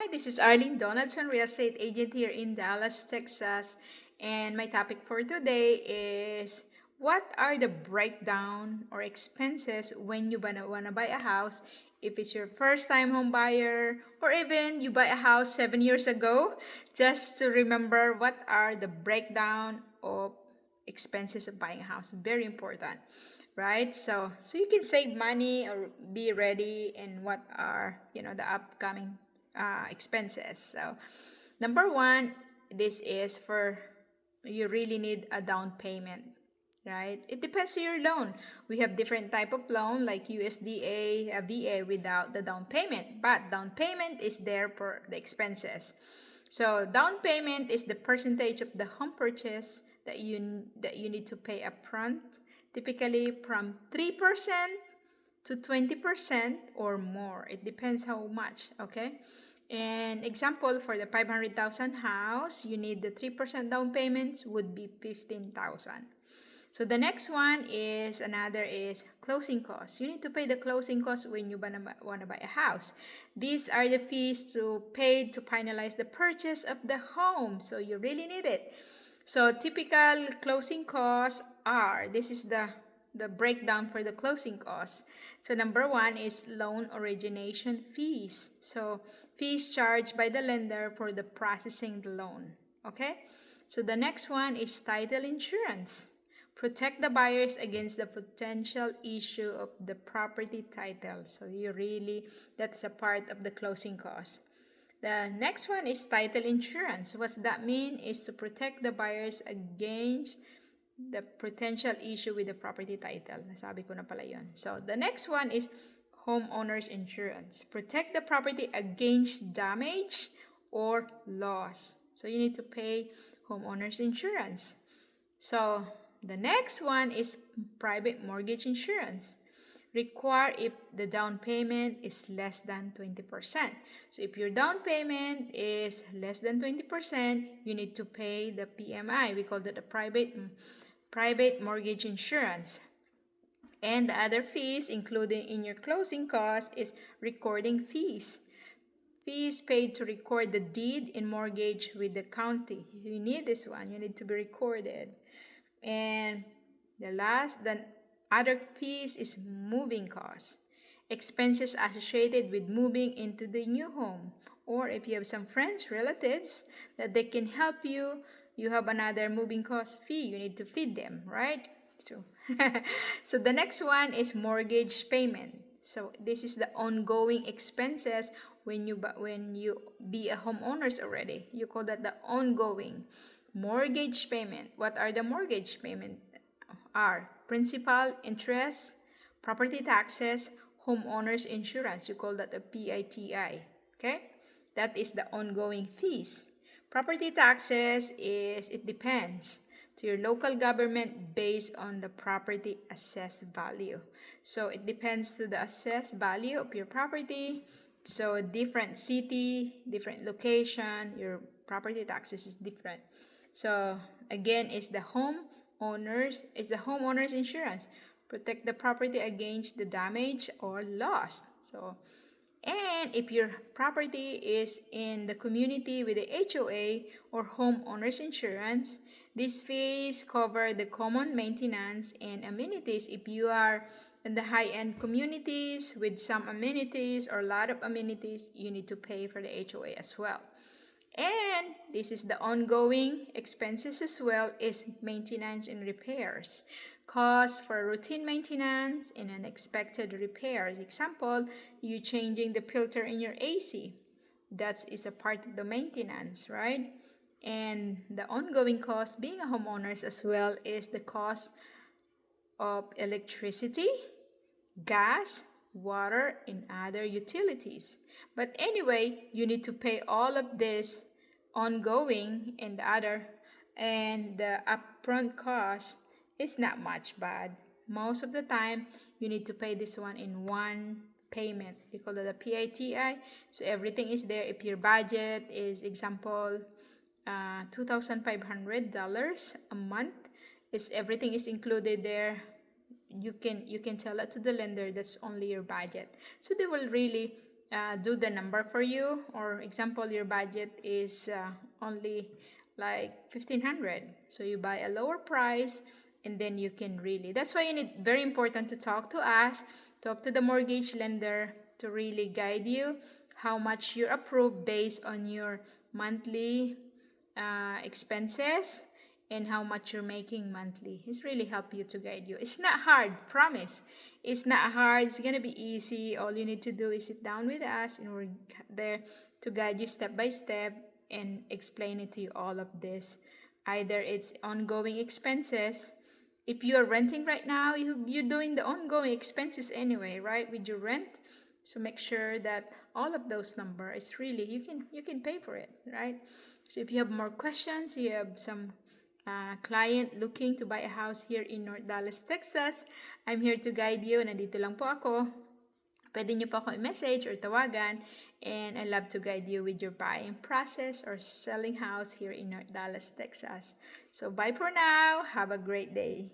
Hi, this is Arlen Donaldson, real estate agent here in Dallas, Texas. And my topic for today is what are the breakdown or expenses when you wanna buy a house? If it's your first time home buyer or even you buy a house 7 years ago, just to remember what are the breakdown of expenses of buying a house. Very important, right? So you can save money or be ready in what are the upcoming expenses. So number one, this is for you really need a down payment, right? It depends on your loan. We have different type of loan like USDA, VA without the down payment, but down payment is there for the expenses. So down payment is the percentage of the home purchase that you need to pay upfront, typically from 3% to 20% or more. It depends how much, okay? And example for the 500,000 house, you need the 3% down payments would be 15,000. So the next one is another is closing costs. You need to pay the closing costs when you wanna buy a house. These are the fees to pay to finalize the purchase of the home. So you really need it. So typical closing costs are, this is the breakdown for the closing costs. So number one is loan origination fees. So fees charged by the lender for the processing the loan. Okay? So the next one is title insurance. Protect the buyers against the potential issue of the property title. So that's a part of the closing cost. The next one is title insurance. What's that mean is to protect the buyers against the potential issue with the property title. Nasabi ko na pala yun. So the next one is homeowners insurance. Protect the property against damage or loss. So you need to pay homeowners insurance. So the next one is private mortgage insurance. Require if the down payment is less than 20%. So if your down payment is less than 20%, you need to pay the PMI. We call that the private mortgage insurance. And the other fees including in your closing costs is recording fees. Fees paid to record the deed in mortgage with the county. You need this one. You need to be recorded. And the other fees is moving costs. Expenses associated with moving into the new home. Or if you have some friends, relatives that they can help you, you have another moving cost fee. You need to feed them, right? So, so the next one is mortgage payment. So this is the ongoing expenses when you be a homeowners already. You call that the ongoing mortgage payment. What are the mortgage payment? Are principal, interest, property taxes, homeowners insurance. You call that a PITI. Okay? That is the ongoing fees. Property taxes it depends to your local government based on the property assessed value. So it depends to the assessed value of your property. So different city, different location, your property taxes is different. So again, it's the homeowners insurance. Protect the property against the damage or loss. So and if your property is in the community with the HOA or homeowners insurance, these fees cover the common maintenance and amenities. If you are in the high-end communities with some amenities or a lot of amenities, you need to pay for the HOA as well. And this is the ongoing expenses as well is maintenance and repairs. Costs for routine maintenance and unexpected repairs. Example, you changing the filter in your AC. That is a part of the maintenance, right? And the ongoing cost being a homeowners as well is the cost of electricity, gas, water, and other utilities. But anyway, you need to pay all of this ongoing and the upfront cost is not much bad. Most of the time, you need to pay this one in one payment. We call it a PITI. So everything is there. If your budget is example $2,500 a month, everything is included there. You can tell that to the lender that's only your budget, so they will really do the number for you. Or example, your budget is only like 1,500, so you buy a lower price, and then you can really, that's why you need, very important to talk to us, talk to the mortgage lender to really guide you how much you approve based on your monthly expenses and how much you're making monthly. It's really help you to guide you. It's not hard, promise. It's not hard. It's gonna be easy. All you need to do is sit down with us, and we're there to guide you step by step and explain it to you all of this. Either it's ongoing expenses. If you are renting right now, you're doing the ongoing expenses anyway, right? With your rent. So make sure that all of those numbers is really, you can pay for it, right? So if you have more questions, you have some client looking to buy a house here in North Dallas, Texas, I'm here to guide you. Nandito lang po ako. Pwede niyo po ako i-message or tawagan, and I love to guide you with your buying process or selling house here in North Dallas, Texas. So bye for now. Have a great day.